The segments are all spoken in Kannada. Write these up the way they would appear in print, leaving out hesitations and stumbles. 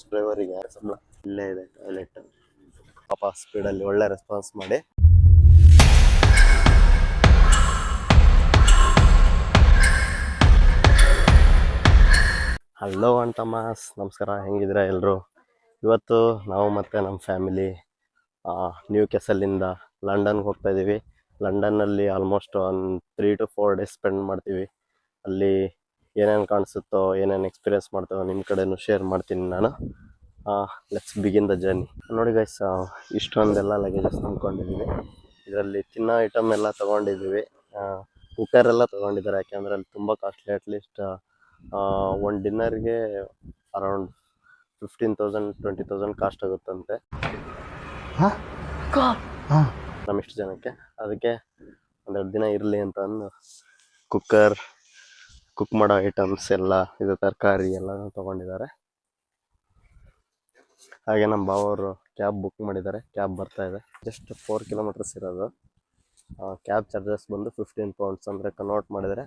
ಡ್ರೈವರಿಗೆ ಸಂಬಳ ಇಲ್ಲೇ ಇದೆ ಟಾಯ್ಲೆಟ್. ಪಾಪ ಸ್ಪೀಡಲ್ಲಿ ಒಳ್ಳೆ ರೆಸ್ಪಾನ್ಸ್ ಮಾಡಿ ಹಲೋ ಅಂತಮಾಸ್, ನಮಸ್ಕಾರ. ಹೆಂಗಿದ್ದೀರಾ ಎಲ್ಲರೂ? ಇವತ್ತು ನಾವು ಮತ್ತು ನಮ್ಮ ಫ್ಯಾಮಿಲಿ ನ್ಯೂ ಕೆಸಲಿಂದ ಲಂಡನ್ಗೆ ಹೋಗ್ತಾ ಇದ್ದೀವಿ. ಲಂಡನ್ನಲ್ಲಿ ಆಲ್ಮೋಸ್ಟ್ ಒಂದು 3 to 4 days ಸ್ಪೆಂಡ್ ಮಾಡ್ತೀವಿ. ಅಲ್ಲಿ ಏನೇನು ಕಾಣಿಸುತ್ತೋ, ಏನೇನು ಎಕ್ಸ್ಪೀರಿಯನ್ಸ್ ಮಾಡ್ತೀವೋ ನಿಮ್ಮ ಕಡೆನೂ ಶೇರ್ ಮಾಡ್ತೀನಿ ನಾನು. Let's begin the journey. ನೋಡಿ ಗೈಸ್, ಇಷ್ಟೊಂದೆಲ್ಲ ಲಗೇಜಸ್ ತಂದ್ಕೊಂಡಿದ್ದೀವಿ. ಇದರಲ್ಲಿ ತಿನ್ನೋ ಐಟಮ್ ಎಲ್ಲ ತೊಗೊಂಡಿದ್ದೀವಿ. ಕುಕ್ಕರ್ ಎಲ್ಲ ತೊಗೊಂಡಿದ್ದಾರೆ, ಯಾಕೆಂದರೆ ಅಲ್ಲಿ ತುಂಬ ಕಾಸ್ಟ್ಲಿ. ಅಟ್ಲೀಸ್ಟ್ ಒಂದು ಡಿನ್ನರ್ಗೆ ಅರೌಂಡ್ 15,000 20,000 ಕಾಸ್ಟ್ ಆಗುತ್ತಂತೆ ನಮ್ಮಿಷ್ಟು ಜನಕ್ಕೆ. ಅದಕ್ಕೆ ಒಂದೆರಡು ದಿನ ಇರಲಿ ಅಂತ ಅಂದು ಕುಕ್ ಮಾಡೋ ಐಟಮ್ಸ್ ಎಲ್ಲ, ಇದು ತರಕಾರಿ ಎಲ್ಲ ತೊಗೊಂಡಿದ್ದಾರೆ. ಹಾಗೆ ನಮ್ಮ ಬಾವರು ಕ್ಯಾಬ್ ಬುಕ್ ಮಾಡಿದ್ದಾರೆ. ಕ್ಯಾಬ್ ಬರ್ತಾ ಇದೆ. ಜಸ್ಟ್ 4 kilometers ಇರೋದು. ಕ್ಯಾಬ್ ಚಾರ್ಜಸ್ ಬಂದು 15 pounds, ಅಂದರೆ ಕನ್ವರ್ಟ್ ಮಾಡಿದರೆ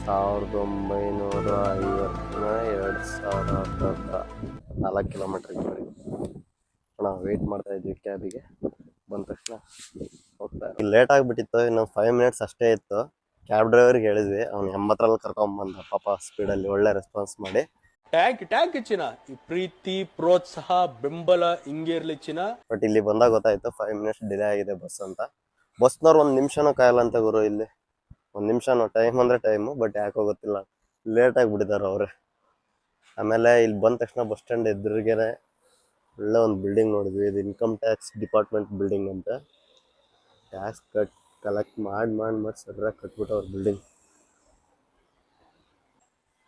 1950 4 ಕಿಲೋಮೀಟ್ರಿಗೆ ನಾವು ವೆಯ್ಟ್ ಮಾಡ್ತಾ ಇದ್ವಿ ಕ್ಯಾಬಿಗೆ. ಬಂದ ತಕ್ಷಣ ಹೋಗ್ತಾ ಇಲ್ಲಿ ಲೇಟ್ ಆಗಿಬಿಟ್ಟಿತ್ತು. ಇನ್ನೊಂದು 5 minutes ಅಷ್ಟೇ ಇತ್ತು. ಕ್ಯಾಬ್ ಡ್ರೈವರ್ಗೆ ಹೇಳಿದ್ವಿ, ಅವ್ನು 80ರಲ್ಲಿ ಕರ್ಕೊಂಬಂದ. ಪಾಪ ಸ್ಪೀಡಲ್ಲಿ ಒಳ್ಳೆ ರೆಸ್ಪಾನ್ಸ್ ಮಾಡಿ ಟ್ಯಾಂಕ್ ಚಿನ್ನ, ಈ ಪ್ರೀತಿ ಪ್ರೋತ್ಸಾಹ ಬೆಂಬಲ ಹಿಂಗೆ ಇರ್ಲಿ ಚಿನ್ನ. ಬಟ್ ಇಲ್ಲಿ ಬಂದಾಗ ಗೊತ್ತಾಯ್ತು 5 minutes ಡಿಲೇ ಆಗಿದೆ ಬಸ್ ಅಂತ. ಬಸ್ನವ್ರು 1 ನಿಮಿಷನೂ ಕಾಯಲ್ಲ ಅಂತ ಗುರು. ಇಲ್ಲಿ 1 ನಿಮಿಷನೂ ಟೈಮ್ ಅಂದರೆ ಟೈಮು, ಬಟ್ ಯಾಕೋ ಗೊತ್ತಿಲ್ಲ, ಲೇಟ್ ಆಗಿಬಿಟ್ಟಿದ್ದಾರೆ ಅವ್ರೆ. ಆಮೇಲೆ ಇಲ್ಲಿ ಬಂದ ತಕ್ಷಣ ಬಸ್ ಸ್ಟ್ಯಾಂಡ್ ಎದುರಿಗೇನೆ ಒಳ್ಳೆ ಒಂದು ಬಿಲ್ಡಿಂಗ್ ನೋಡಿದ್ವಿ. ಇದು ಇನ್ಕಮ್ ಟ್ಯಾಕ್ಸ್ ಡಿಪಾರ್ಟ್ಮೆಂಟ್ ಬಿಲ್ಡಿಂಗ್ ಅಂತ. ಟ್ಯಾಕ್ಸ್ ಕಲೆಕ್ಟ್ ಮಾಡಿ ಸರಿಯಾಗಿ ಕಟ್ಬಿಟ್ಟವ್ರ ಬಿಲ್ಡಿಂಗ್.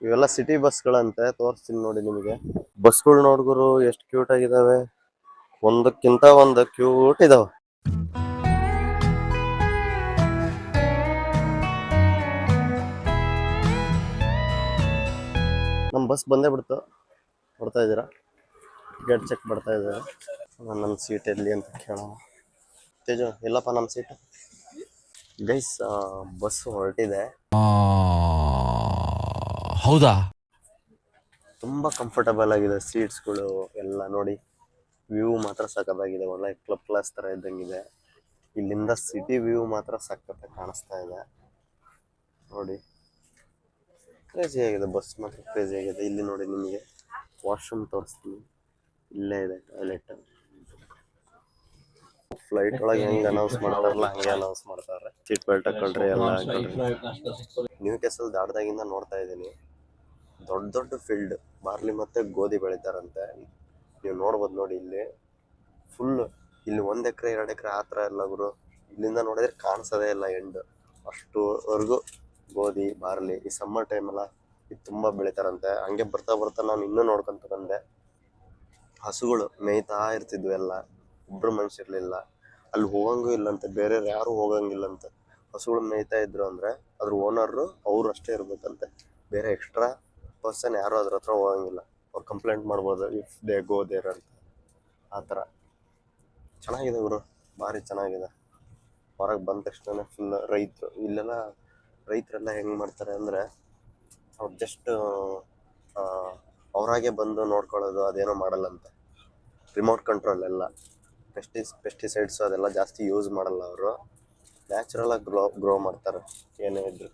ಇವೆಲ್ಲ ಸಿಟಿ ಬಸ್ಗಳಂತೆ. ತೋರಿಸ್ತೀನಿ ನೋಡಿ ನಿಮಗೆ. ಬಸ್ಗಳು ನೋಡ್ಗುರು ಎಷ್ಟು ಕ್ಯೂಟ್ ಆಗಿದಾವೆ, ಒಂದಕ್ಕಿಂತ ಒಂದು ಕ್ಯೂಟ್ ಇದಾವೆ. ನಮ್ಮ ಬಸ್ ಬಂದೇ ಬಿಡ್ತು. ನೋಡ್ತಾ ಇದ್ದೀರಾ, ಟಿಕೆಟ್ ಚೆಕ್ ಬರ್ತಾ ಇದ್ದಾರೆ. ನನ್ನ ಸೀಟ್ ಎಲ್ಲಿ ಅಂತ ಕೇಳೋಣ. ತೇಜು, ಎಲ್ಲಪ್ಪ ನಮ್ಮ ಸೀಟ್? ಗೈಸ್, ಬಸ್ ಹೊರಟಿದೆ. ಹೌದಾ? ತುಂಬ ಕಂಫರ್ಟಬಲ್ ಆಗಿದೆ ಸೀಟ್ಸ್ಗಳು ಎಲ್ಲ. ನೋಡಿ, ವ್ಯೂ ಮಾತ್ರ ಸಖತ್ತಾಗಿದೆ. ಒಳ್ಳೆ ಕ್ಲಬ್ ಕ್ಲಾಸ್ ಥರ ಇದ್ದಂಗಿದೆ. ಇಲ್ಲಿಂದ ಸಿಟಿ ವ್ಯೂ ಮಾತ್ರ ಸಖತ್ತಾಗಿ ಕಾಣಿಸ್ತಾ ಇದೆ. ನೋಡಿ, ಕ್ರೇಜಿ ಆಗಿದೆ ಬಸ್ ಮಾತ್ರ, ಕ್ರೇಜಿ ಆಗಿದೆ. ಇಲ್ಲಿ ನೋಡಿ, ನಿಮಗೆ ವಾಶ್ರೂಮ್ ತೋರಿಸ್ತೀನಿ. ಇಲ್ಲೇ ಇದೆ ಟಾಯ್ಲೆಟ್. ಫ್ಲೈಟ್ ಒಳಗೆ ಹೆಂಗೆ ಅನೌನ್ಸ್ ಮಾಡ್ತಾರಲ್ಲ ಹಂಗೆ ಅನೌನ್ಸ್ ಮಾಡ್ತಾರೆ. ಸೀಟ್ ಬೆಲ್ಟ್ ಹಾಕೊಳ್ರಿ ಎಲ್ಲ ಹಾಕೊಳ್ರಿ. ನ್ಯೂ ಕೆಸಲ್ ದಾಟ್ದಾಗಿಂದ ನೋಡ್ತಾ ಇದ್ದೀನಿ, ದೊಡ್ಡ ಫೀಲ್ಡ್ ಬಾರ್ಲಿ ಮತ್ತು ಗೋಧಿ ಬೆಳಿತಾರಂತೆ. ನೀವು ನೋಡ್ಬೋದು ನೋಡಿ, ಇಲ್ಲಿ ಫುಲ್, ಇಲ್ಲಿ 1 ಎಕರೆ 2 ಎಕರೆ ಆ ಥರ ಎಲ್ಲ ಗುರು. ಇಲ್ಲಿಂದ ನೋಡಿದ್ರೆ ಕಾಣಿಸೋದೇ ಇಲ್ಲ ಎಂಡ್. ಅಷ್ಟುವರೆಗೂ ಗೋಧಿ ಬಾರ್ಲಿ. ಈ ಸಮ್ಮರ್ ಟೈಮೆಲ್ಲ ಇದು ತುಂಬ ಬೆಳಿತಾರಂತೆ. ಹಂಗೆ ಬರ್ತಾ ನಾನು ಇನ್ನೂ ನೋಡ್ಕೊಂತ ಬಂದೆ. ಹಸುಗಳು ಮೇಯ್ತಾ ಇರ್ತಿದ್ವು ಎಲ್ಲ. ಒಬ್ಬರು ಮನುಷ್ಯರ್ಲಿಲ್ಲ ಅಲ್ಲಿ. ಹೋಗಂಗೂ ಇಲ್ಲಂತೆ, ಬೇರೆ ಯಾರು ಹೋಗಂಗಿಲ್ಲಂತೆ. ಹಸುಗಳು ಮೇಯ್ತಾ ಇದ್ರು ಅಂದರೆ ಅದ್ರ ಓನರು ಅವ್ರು ಅಷ್ಟೇ ಇರ್ಬೇಕಂತೆ. ಬೇರೆ ಎಕ್ಸ್ಟ್ರಾ ಪರ್ಸನ್ ಯಾರು ಅದ್ರ ಹತ್ರ ಹೋಗಂಗಿಲ್ಲ. ಅವ್ರು ಕಂಪ್ಲೇಂಟ್ ಮಾಡ್ಬೋದು ಇಫ್ ದೇ ಗೋ ದೇರ್ ಅಂತ. ಆ ಥರ ಚೆನ್ನಾಗಿದೆ ಗುರು, ಭಾರಿ ಚೆನ್ನಾಗಿದೆ. ಹೊರಗೆ ಬಂದ ತಕ್ಷಣ ಫುಲ್ ರೈತರು. ಇಲ್ಲೆಲ್ಲ ರೈತರೆಲ್ಲ ಹೆಂಗೆ ಮಾಡ್ತಾರೆ ಅಂದರೆ, ಅವ್ರು ಜಸ್ಟ್ ಅವರಾಗೆ ಬಂದು ನೋಡ್ಕೊಳ್ಳೋದು ಅದೇನೋ ಮಾಡಲ್ಲಂತೆ. ರಿಮೋಟ್ ಕಂಟ್ರೋಲ್ ಎಲ್ಲ. ಪೆಸ್ಟಿಸೈಡ್ಸು ಅದೆಲ್ಲ ಜಾಸ್ತಿ ಯೂಸ್ ಮಾಡಲ್ಲ ಅವರು. ನ್ಯಾಚುರಲಾಗಿ ಗ್ರೋ ಮಾಡ್ತಾರೆ ಏನೇ ಇದ್ರು.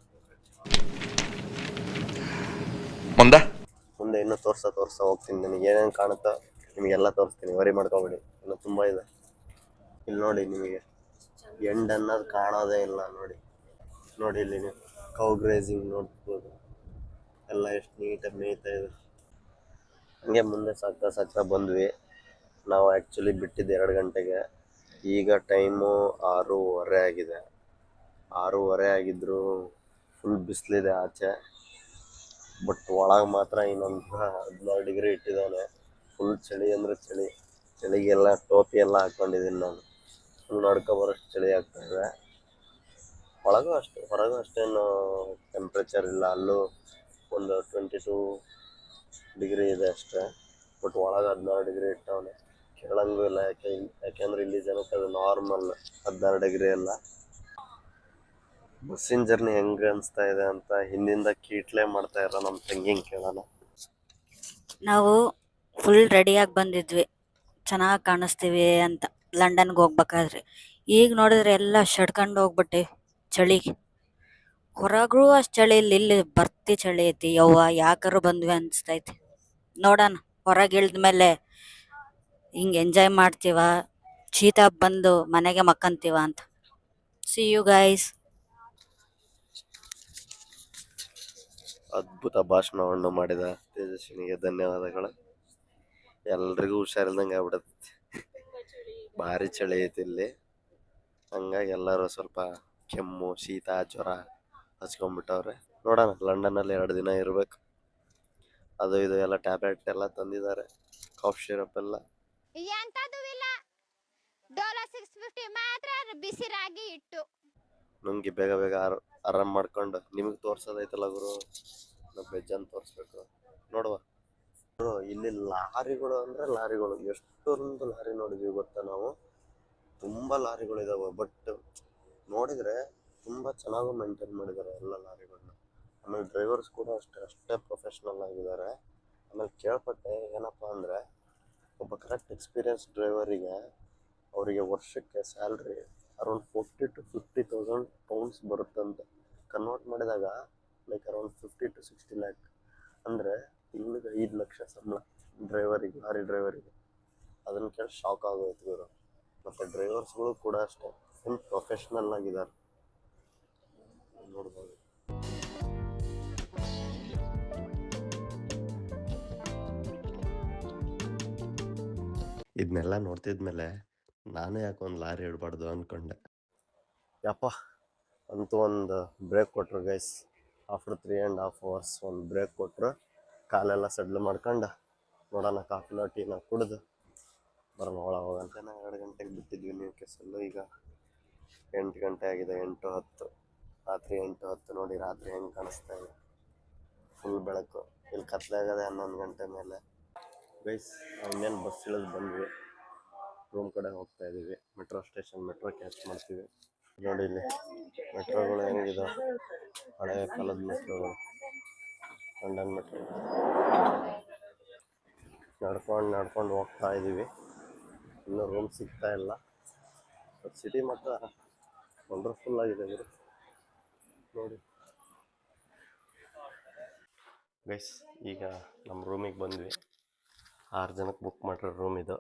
ಮುಂದೆ ಇನ್ನೂ ತೋರಿಸ್ತಾ ಹೋಗ್ತೀನಿ. ನನಗೆ ಏನೇನು ಕಾಣುತ್ತೋ ನಿಮಗೆಲ್ಲ ತೋರಿಸ್ತೀನಿ, ವರಿ ಮಾಡ್ಕೊಬೇಡಿ. ಇನ್ನೂ ತುಂಬ ಇದೆ. ಇಲ್ಲಿ ನೋಡಿ, ನಿಮಗೆ ಎಂಡ್ ಅನ್ನೋದು ಕಾಣೋದೇ ಇಲ್ಲ. ನೋಡಿ ಇಲ್ಲಿ ನೀವು ಕೌ ಗ್ರೇಸಿಂಗ್ ನೋಡ್ಬೋದು. ಎಲ್ಲ ಎಷ್ಟು ನೀಟಾಗಿ ಮೇಯ್ತಾ ಇದೆ. ಹಂಗೆ ಮುಂದೆ ಸಾಗ್ತಾ ಬಂದ್ವಿ. ನಾವು ಆ್ಯಕ್ಚುಲಿ ಬಿಟ್ಟಿದ್ದು 2 ಗಂಟೆಗೆ. ಈಗ ಟೈಮು 6:30 ಆಗಿದೆ. 6:30 ಆಗಿದ್ದರೂ ಫುಲ್ ಬಿಸಿಲಿದೆ ಆಚೆ. ಬಟ್ ಒಳಗೆ ಮಾತ್ರ ಇನ್ನೊಂದು 14 ಡಿಗ್ರಿ ಇಟ್ಟಿದ್ದಾನೆ. ಫುಲ್ ಚಳಿ ಅಂದರೆ ಚಳಿ. ಚಳಿಗೆಲ್ಲ ಟೋಪಿ ಎಲ್ಲ ಹಾಕ್ಕೊಂಡಿದ್ದೀನಿ ನಾನು. ಫುಲ್ ನಡ್ಕೊಬರೋಷ್ಟು ಚಳಿ ಆಗ್ತಾಯಿದೆ. ಒಳಗೂ ಅಷ್ಟೇ, ಹೊರಗೂ ಅಷ್ಟೇನು ಟೆಂಪ್ರೇಚರ್ ಇಲ್ಲ. ಅಲ್ಲೂ ಒಂದು 22 ಡಿಗ್ರಿ ಇದೆ ಅಷ್ಟೇ. ಬಟ್ ಒಳಗೆ 16 ಡಿಗ್ರಿ ಇಟ್ಟವನೆ. ಕೇಳಂಗೂ ಇಲ್ಲ. ಯಾಕೆಂದರೆ ಇಲ್ಲಿ ಜನಕ್ಕೆ ಅದು ನಾರ್ಮಲ್ 16 ಡಿಗ್ರಿ ಎಲ್ಲ. ಬಸ್ಸಿನ ಜರ್ನಿ ಹೆಂಗೆ ಅನಿಸ್ತಾ ಇದೆ ಅಂತ ಹಿಂದಿಂದ ಕೀಟ್ಲೆ ಮಾಡ್ತಾ ಇರೋ ನಮ್ಮ ತಂಗಿಂಗೆ ಕೇಳೋಣ. ನಾವು ಫುಲ್ ರೆಡಿಯಾಗಿ ಬಂದಿದ್ವಿ ಚೆನ್ನಾಗಿ ಕಾಣಿಸ್ತೀವಿ ಅಂತ ಲಂಡನ್ಗೆ ಹೋಗ್ಬೇಕಾದ್ರೆ. ಈಗ ನೋಡಿದ್ರೆ ಎಲ್ಲ ಶಡ್ಕೊಂಡು ಹೋಗ್ಬಿಟ್ಟೆ ಚಳಿಗೆ. ಹೊರಗೂ ಅಷ್ಟು ಚಳಿ ಇಲ್ಲ, ಇಲ್ಲಿ ಬರ್ತಿ ಚಳಿ ಐತಿ. ಯವ್ವ ಯಾಕಾರು ಬಂದ್ವಿ ಅನಿಸ್ತೈತಿ. ನೋಡೋಣ ಹೊರಗೆ ಇಳಿದ್ಮೇಲೆ ಹಿಂಗೆ ಎಂಜಾಯ್ ಮಾಡ್ತೀವ, ಶೀತ ಬಂದು ಮನೆಗೆ ಮಕ್ಕಂತೀವ ಅಂತ. See you guys. ಅದ್ಭುತ ಭಾಷಣವನ್ನು ಮಾಡಿದ ತೇಜಸ್ವಿನಿಗೆ ಧನ್ಯವಾದಗಳು. ಎಲ್ರಿಗೂ ಹುಷಾರಿಲ್ದಂಗೆ ಆಗ್ಬಿಡತ್ತೆ. ಭಾರಿ ಚಳಿ ಐತಿ ಇಲ್ಲಿ, ಹಂಗಾಗಿ ಎಲ್ಲರೂ ಸ್ವಲ್ಪ ಕೆಮ್ಮು, ಶೀತ, ಜ್ವರ ಹಚ್ಕೊಂಡ್ಬಿಟ್ಟವ್ರೆ. ನೋಡೋಣ, ಲಂಡನ್ನಲ್ಲಿ 2 ದಿನ ಇರ್ಬೇಕು. ಅದು ಇದು ಎಲ್ಲ ಟ್ಯಾಬ್ಲೆಟ್ ಎಲ್ಲ ತಂದಿದ್ದಾರೆ, ಕಾಫ್ ಸಿರಪ್ ಎಲ್ಲ. ಎಂತದೂ ಇಲ್ಲ, ಡೋಲೋ 650 ಮಾತ್ರ ಬಿಸಿ ರಾಗಿ ಇಟ್ಟು ನುಂಗಿ ಬೇಗ ಬೇಗ ಆರಾಮ್ ಮಾಡ್ಕೊಂಡು ನಿಮಗೆ ತೋರ್ಸೋದೈತಲ್ಲ ಗುರು, ನಾವು ಬೆಜ್ಜನ್ ತೋರಿಸ್ಬೇಕು. ನೋಡುವ ಗುರು, ಇಲ್ಲಿ ಲಾರಿಗಳು ಅಂದರೆ ಲಾರಿಗಳು, ಎಷ್ಟೊಂದು ಲಾರಿ ನೋಡಿದ್ವಿ ಗೊತ್ತಾ ನಾವು. ತುಂಬ ಲಾರಿಗಳಿದಾವೆ, ಬಟ್ ನೋಡಿದರೆ ತುಂಬ ಚೆನ್ನಾಗೂ ಮೇಂಟೈನ್ ಮಾಡಿದ್ದಾರೆ ಎಲ್ಲ ಲಾರಿಗಳನ್ನ. ಆಮೇಲೆ ಡ್ರೈವರ್ಸ್ ಕೂಡ ಅಷ್ಟೇ ಪ್ರೊಫೆಷ್ನಲ್ ಆಗಿದ್ದಾರೆ. ಆಮೇಲೆ ಕೇಳ್ಪಟ್ಟೆ ಏನಪ್ಪ ಅಂದರೆ, ಒಬ್ಬ ಕರೆಕ್ಟ್ ಎಕ್ಸ್ಪೀರಿಯನ್ಸ್ ಡ್ರೈವರಿಗೆ ಅವರಿಗೆ ವರ್ಷಕ್ಕೆ ಸ್ಯಾಲ್ರಿ ಅರೌಂಡ್ 40,000 to 50,000 ಪೌಂಡ್ಸ್ ಬರುತ್ತಂತೆ. ಕನ್ವರ್ಟ್ ಮಾಡಿದಾಗ ಲೈಕ್ ಅರೌಂಡ್ 50 to 60 lakh, ಅಂದರೆ ತಿಂಗಳಿಗೆ 5 ಲಕ್ಷ ಸಂಬಳ ಡ್ರೈವರಿಗೆ, ಲಾರಿ ಡ್ರೈವರಿಗೆ. ಅದನ್ನು ಕೇಳಿ ಶಾಕ್ ಆಗೋಯ್ತು ಗುರು. ಮತ್ತು ಡ್ರೈವರ್ಸ್ಗಳು ಕೂಡ ಅಷ್ಟೇ ಫುಲ್ ಪ್ರೊಫೆಷ್ನಲ್ ಆಗಿದ್ದಾರೆ, ನೋಡ್ಬೋದು. ಇದನ್ನೆಲ್ಲ ನೋಡ್ತಿದ್ಮೇಲೆ ನಾನು ಯಾಕೆ ಒಂದು ಲಾರಿ ಇಡಬಾರ್ದು ಅಂದ್ಕೊಂಡೆ. ಯಪ್ಪ, ಅಂತೂ ಒಂದು ಬ್ರೇಕ್ ಕೊಟ್ಟರು ಗೈಸ್. ಆಫ್ಟರ್ 3.5 hours ಒಂದು ಬ್ರೇಕ್ ಕೊಟ್ಟರು. ಕಾಲೆಲ್ಲ ಸಡ್ಲು ಮಾಡ್ಕೊಂಡು ನೋಡೋಣ, ಕಾಫಿನ ಟೀನ ಕುಡಿದು ಬರೋಣ ಒಳಗೆ ಹೋಗಂತ. 2 ಗಂಟೆಗೆ ಬಿಟ್ಟಿದ್ವಿ ನ್ಯೂ ಕ್ಯಾಸಲ್ಲು. ಈಗ 8 ಗಂಟೆ ಆಗಿದೆ, 8:10, ರಾತ್ರಿ 8:10. ನೋಡಿ ರಾತ್ರಿ ಹೆಂಗೆ ಕಾಣಿಸ್ತಾ ಇದೆ, ಫುಲ್ ಬೆಳಕು. ಇಲ್ಲಿ ಕತ್ಲೆ ಆಗದೆ 11 ಗಂಟೆ ಮೇಲೆ. ಗೈಸ್, ಇನ್ನೇನು ಬಸ್ ಇಳಿದು ಬಂದ್ವಿ, ರೂಮ್ ಕಡೆ ಹೋಗ್ತಾ ಇದ್ದೀವಿ. ಮೆಟ್ರೋ ಸ್ಟೇಷನ್, ಮೆಟ್ರೋ ಕ್ಯಾಚ್ ಮಾಡ್ತೀವಿ. ನೋಡಿ ಇಲ್ಲಿ ಮೆಟ್ರೋಗಳು ಹೆಂಗಿದೆ, ಹಳೆಯ ಕಾಲದ ಮೆಟ್ರೋಗಳು, ಲಂಡನ್ ಮೆಟ್ರೋ. ನಡ್ಕೊಂಡು ಹೋಗ್ತಾ ಇದ್ದೀವಿ. ಇನ್ನೂ ರೂಮ್ ಸಿಗ್ತಾ ಇಲ್ಲ. ಬಟ್ ಸಿಟಿ ಮಾತ್ರ ವಂಡರ್ಫುಲ್ ಆಗಿದೆ ಗುರು, ನೋಡಿ. ಗೈಸ್, ಈಗ ನಮ್ಮ ರೂಮಿಗೆ ಬಂದ್ವಿ. 6 ಜನಕ್ಕೆ ಬುಕ್ ಮಾಡಿರೋ ರೂಮ್ ಇದು.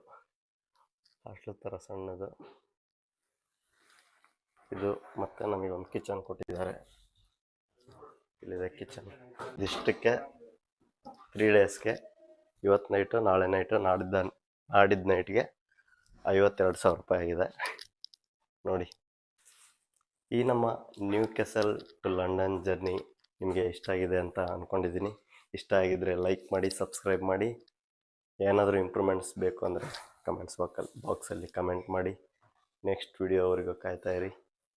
ಹಾಸ್ಟೆಲ್ ಥರ ಸಣ್ಣದು ಇದು. ಮತ್ತು ನಮಗೊಂದು ಕಿಚನ್ ಕೊಟ್ಟಿದ್ದಾರೆ. ಇಲ್ಲಿದೆ ಕಿಚನ್. ಇದಿಷ್ಟಕ್ಕೆ 3 ಡೇಸ್ಗೆ, ಇವತ್ತು ನೈಟು, ನಾಳೆ ನೈಟು, ನಾಡಿದ್ದು ನೈಟ್ಗೆ 52,000 ರೂಪಾಯಿ ಆಗಿದೆ ನೋಡಿ. ಈ ನಮ್ಮ Newcastle to London journey ನಿಮಗೆ ಇಷ್ಟ ಆಗಿದೆ ಅಂತ ಅಂದ್ಕೊಂಡಿದ್ದೀನಿ. ಇಷ್ಟ ಆಗಿದ್ದರೆ ಲೈಕ್ ಮಾಡಿ, ಸಬ್ಸ್ಕ್ರೈಬ್ ಮಾಡಿ. ಏನಾದರೂ ಇಂಪ್ರೂವ್ಮೆಂಟ್ಸ್ ಬೇಕು ಅಂದರೆ ಕಮೆಂಟ್ಸ್ ಬಾಕ್ಸಲ್ಲಿ ಕಮೆಂಟ್ ಮಾಡಿ. ನೆಕ್ಸ್ಟ್ ವಿಡಿಯೋವರೆಗೂ ಕಾಯ್ತಾ ಇರಿ,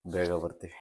ಬೇಗ ಬರ್ತೀವಿ.